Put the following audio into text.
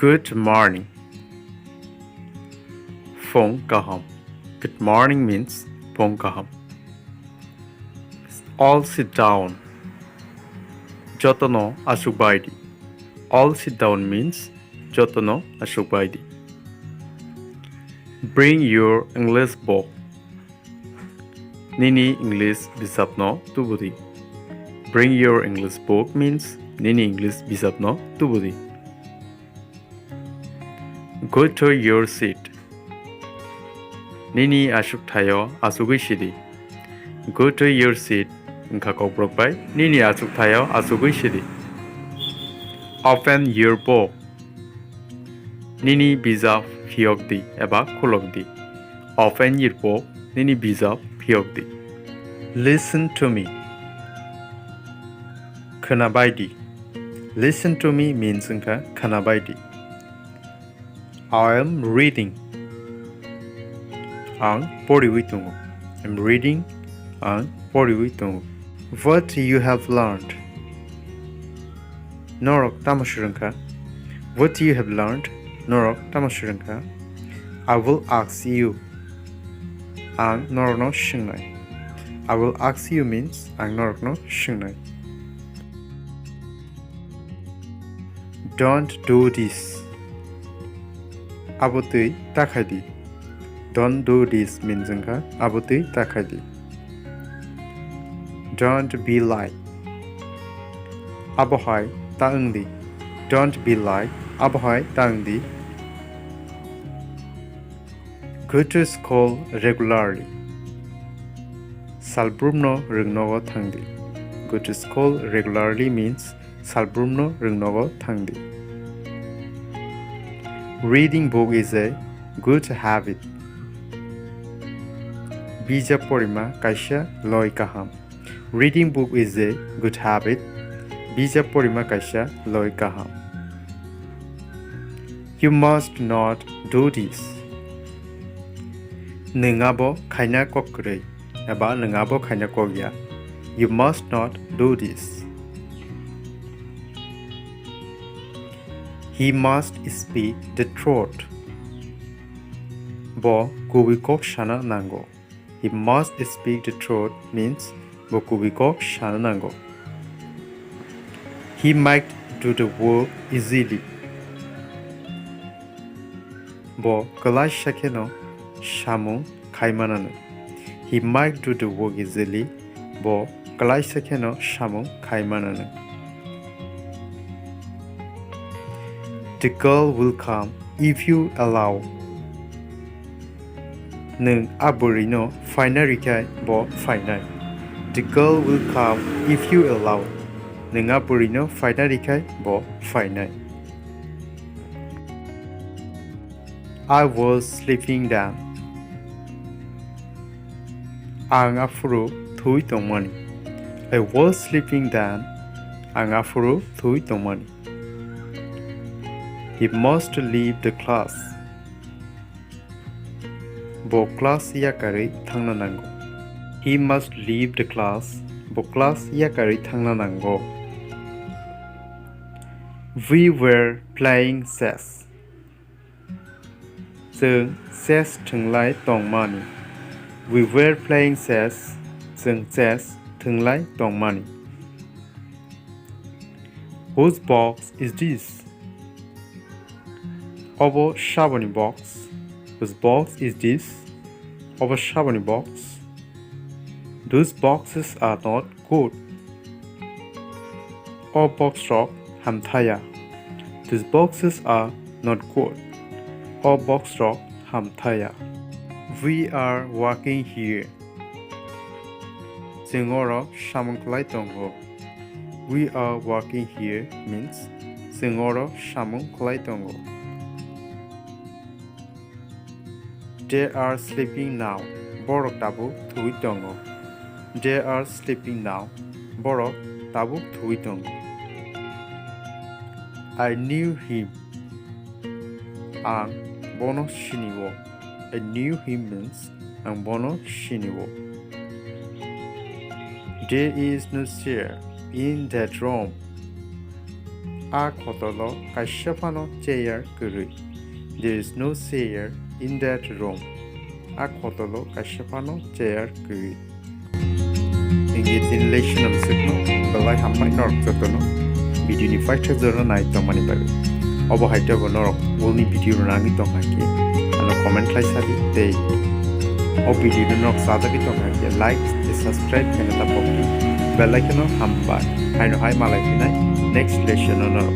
Good morning. Phone kaham. Good morning means phone kaham. All sit down. Jotono asukbaidi. All sit down means jotono asukbaidi. Bring your English book. Nini English bisapno tubudi. Bring your English book means Nini English bisapno tubudi. Go to your seat. Nini asuk tayo asugui shidi. Go to your seat. Kokborok bai Nini asuk tayo asugui shidi. Open your book. Nini bijab phiyokdi eba khulokdi. Open your book. Nini bijab phiyokdi. Listen to me. Khonabaidi. Listen to me means khonabaidi. I am reading. Ang poriwitungu. I'm reading. Ang poriwitungu. What you have learned. Norok tamashurunka. What you have learned. Norok tamashurunka. I will ask you. Ang norokno shingnai. I will ask you means ang norokno shingnai. Don't do this. Abotui takhadi. Don't do this means abotui takhadi. Don't be like. Abohai taungdi. Don't be like. Abohai taungdi. Go to school regularly. Salbrumno rungnogo thangdi. Go to school regularly means salbrumno rungnogo thangdi. Reading book is a good habit. Bija porima kaisha loi kaham. Reading book is a good habit. Bija porima kaisha loi kaham. You must not do this. Nengabo kaina kokrei. Eba nengabo kaina kogya. You must not do this. He must speak the truth. Bo kubikok shana nango. He must speak the truth means bo kubikok shana nango. He might do the work easily. Bo kalai shakeno shamu kaimananu. He might do the work easily. Bo kalai shakeno shamu kaimananu. The girl will come if you allow. Nung aburino fainarikai bo fainai. The girl will come if you allow. Nung aburino fainarikai bo fainai. I was sleeping down. Ang afuru thui tongmani. I was sleeping down. Ang afuru thui tongmani. He must leave the class. Bo class yakari thangna nango. He must leave the class. Bo class yakari thangna nango. We were playing chess. Zeng chess thunglai tongmani. We were playing chess. Zeng chess thunglai tongmani. Whose box is this? Obo Shabani box. Whose box is this? Obo Shabani box. Those boxes are not good. O box rock hamthaya. These boxes are not good. O box rock hamthaya. We are walking here. Zingoro shamunklai tongo. We are walking here means Zingoro shamunklai tongo. They are sleeping now. Borok tabu thui tongo. They are sleeping now. Borok tabu thui tongo. I knew him. Ang bono shiniwo. I knew him means ang bono shiniwo. There is no chair in that room. A khotolo kaishapano chair kuri. There is no chair in that room. A khotolo kaishapano chair kuri. Engage in relation of signal. Belai hampai norok jotono. Video ni fighter zona night tomani baru. Obo haita bonorok. Wolni video rangi tomaki. Ano comment lai sabi day. O video norok sadaki tomaki. Like, subscribe kena tapok. Bell icon hampai. Hai no hai malai pinai. Next lesson on our